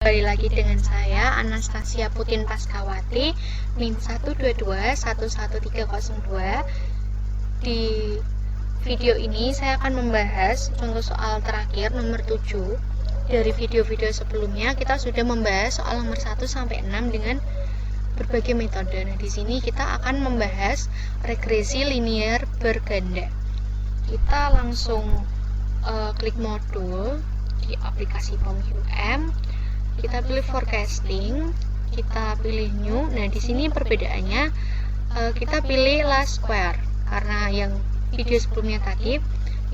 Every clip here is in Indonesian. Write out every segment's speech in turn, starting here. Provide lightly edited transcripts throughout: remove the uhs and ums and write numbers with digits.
kembali lagi dengan saya Anastasia Putin Paskawati NIM 122-11302. Di video ini saya akan membahas contoh soal terakhir nomor 7. Dari video-video sebelumnya kita sudah membahas soal nomor 1 sampai 6 dengan berbagai metode. Nah, di sini kita akan membahas regresi linear berganda. Kita langsung klik modul di aplikasi POM-QM, kita pilih forecasting, kita pilih new. Nah, di sini perbedaannya kita pilih last square karena yang video sebelumnya tadi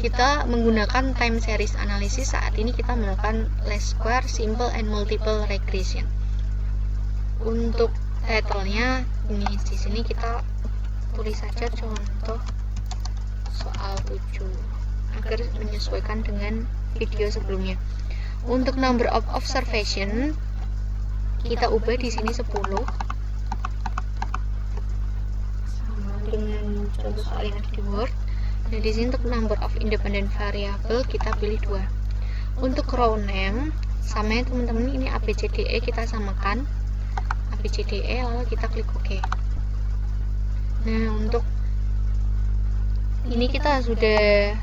kita menggunakan time series analysis. Saat ini kita melakukan least square, simple and multiple regression. Untuk title-nya ini di sini kita tulis saja contoh soal 7 agar menyesuaikan dengan video sebelumnya. Untuk number of observation kita ubah di sini 10 sama dengan contoh soal yang ada di Word. Nah, di sini untuk number of independent variable kita pilih 2. Untuk row name sama ya teman-teman, ini ABCDE kita samakan ABCDE lalu kita klik OK. Nah, untuk ini kita sudah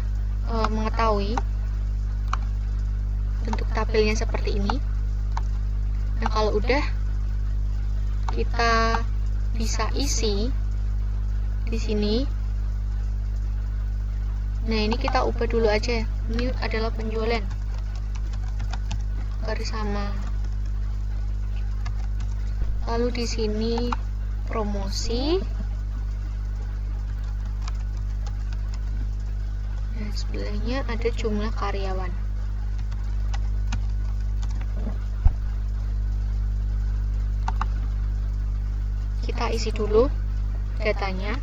mengetahui bentuk tabelnya seperti ini. Nah, kalau udah kita bisa isi di sini. Nah, ini kita ubah dulu aja. Ini adalah penjualan garis sama. Lalu di sini promosi. Nah, sebelahnya ada jumlah karyawan. Kita isi dulu datanya.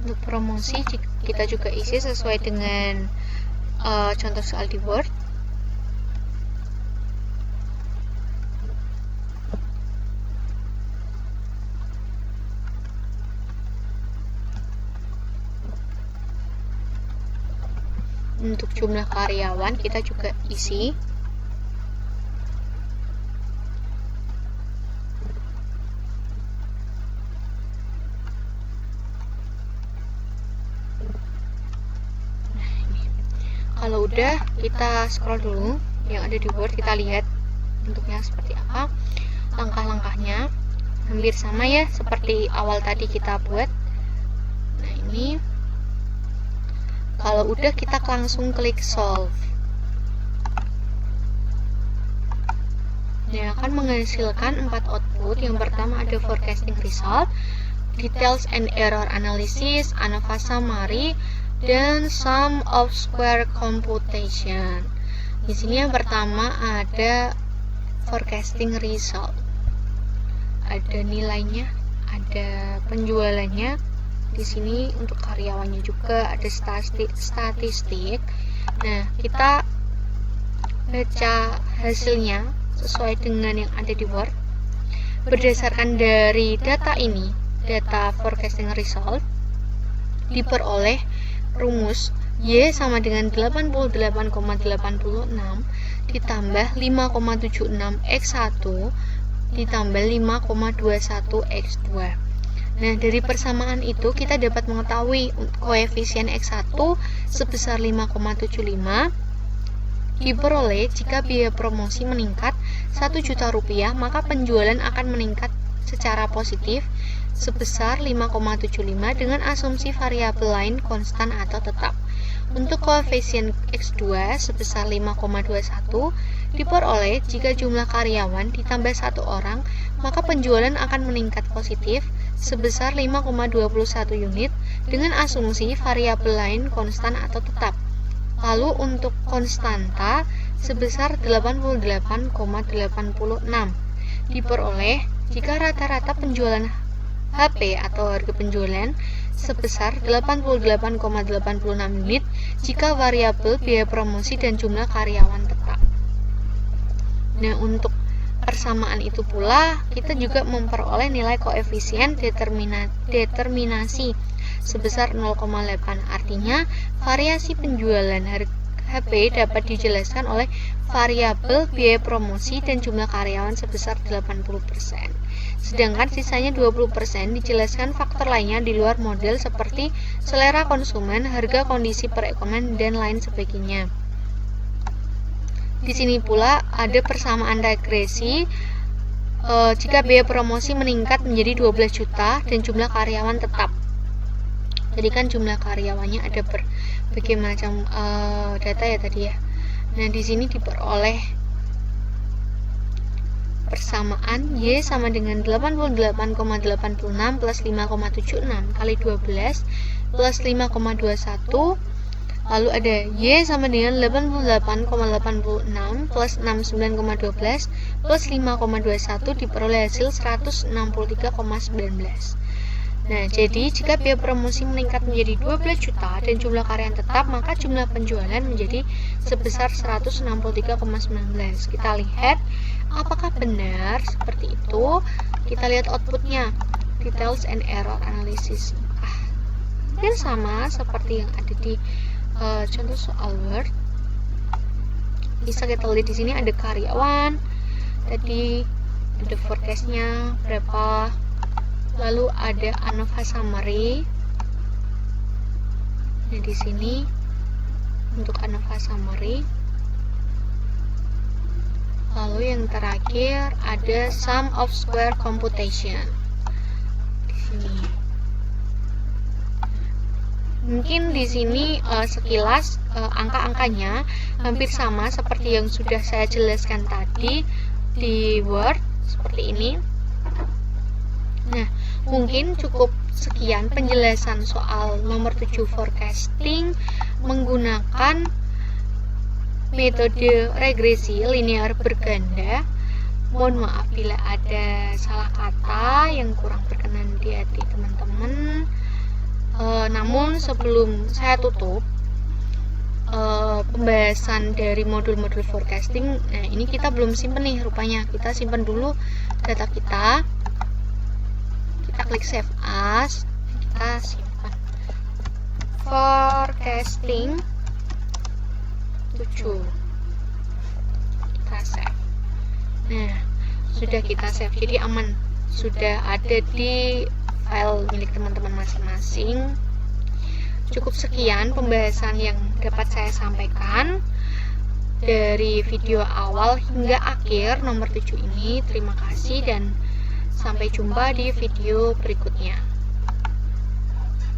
Untuk promosi kita juga isi sesuai dengan contoh soal di Word. Untuk jumlah karyawan kita juga isi. Kalau udah, kita scroll dulu yang ada di Word, kita lihat bentuknya seperti apa. Langkah-langkahnya hampir sama ya seperti awal tadi kita buat. Nah, ini kalau udah kita langsung klik solve. Nah, akan menghasilkan 4 output. Yang pertama ada forecasting result, details and error analysis, ANOVA summary, dan sum of square computation. Di sini yang pertama ada forecasting result. Ada nilainya, ada penjualannya. Di sini untuk karyawannya juga ada statistik. Nah, kita baca hasilnya sesuai dengan yang ada di Word. Berdasarkan dari data ini, data forecasting result diperoleh rumus Y sama dengan 88,86 ditambah 5,76 X1 ditambah 5,21 X2. Nah, dari persamaan itu kita dapat mengetahui koefisien X1 sebesar 5,75 diperoleh jika biaya promosi meningkat Rp1.000.000, maka penjualan akan meningkat secara positif sebesar 5,75 dengan asumsi variabel lain konstan atau tetap. Untuk koefisien X2 sebesar 5,21 diperoleh jika jumlah karyawan ditambah 1 orang, maka penjualan akan meningkat positif sebesar 5,21 unit dengan asumsi variabel lain konstan atau tetap. Lalu untuk konstanta sebesar 88,86 diperoleh jika rata-rata penjualan HP atau harga penjualan sebesar 88,86 unit jika variabel biaya promosi dan jumlah karyawan tetap. Nah, untuk persamaan itu pula kita juga memperoleh nilai koefisien determinasi sebesar 0,8. Artinya variasi penjualan HP dapat dijelaskan oleh variabel biaya promosi dan jumlah karyawan sebesar 80%. Sedangkan sisanya 20% dijelaskan faktor lainnya di luar model seperti selera konsumen, harga, kondisi perekonomian, dan lain sebagainya. Di sini pula ada persamaan regresi jika biaya promosi meningkat menjadi 12 juta dan jumlah karyawan tetap. Jadi kan jumlah karyawannya ada berbagai macam data ya tadi ya. Nah, di sini diperoleh persamaan Y sama dengan 88,86 plus 5,76 kali 12 plus 5,21. Lalu ada Y sama dengan 88,86 plus 69,12 plus 5,21 diperoleh hasil 163,19. Nah, jadi jika biaya promosi meningkat menjadi 12 juta dan jumlah karyawan tetap, maka jumlah penjualan menjadi sebesar 163,19. Kita lihat apakah benar seperti itu. Kita lihat outputnya, details and error analysis. Mungkin sama seperti yang ada di contoh soal Word. Bisa kita lihat di sini ada karyawan, tadi ada forecast-nya berapa, lalu ada ANOVA summary. Nah, di sini untuk ANOVA summary. Lalu yang terakhir ada sum of square computation. Di sini. Mungkin di sini sekilas angka-angkanya hampir sama seperti yang sudah saya jelaskan tadi di Word seperti ini. Nah, mungkin cukup sekian penjelasan soal nomor 7 forecasting menggunakan metode regresi linear berganda. Mohon maaf bila ada salah kata yang kurang berkenan di hati teman-teman. Namun sebelum saya tutup pembahasan dari modul-modul forecasting, nah ini kita belum simpen nih rupanya. Kita simpan dulu data kita. Kita klik save as, kita simpan forecasting 7, kita save. Nah, sudah kita save, jadi aman, sudah ada di file milik teman-teman masing-masing. Cukup sekian pembahasan yang dapat saya sampaikan dari video awal hingga akhir nomor 7 ini. Terima kasih dan sampai jumpa di video berikutnya.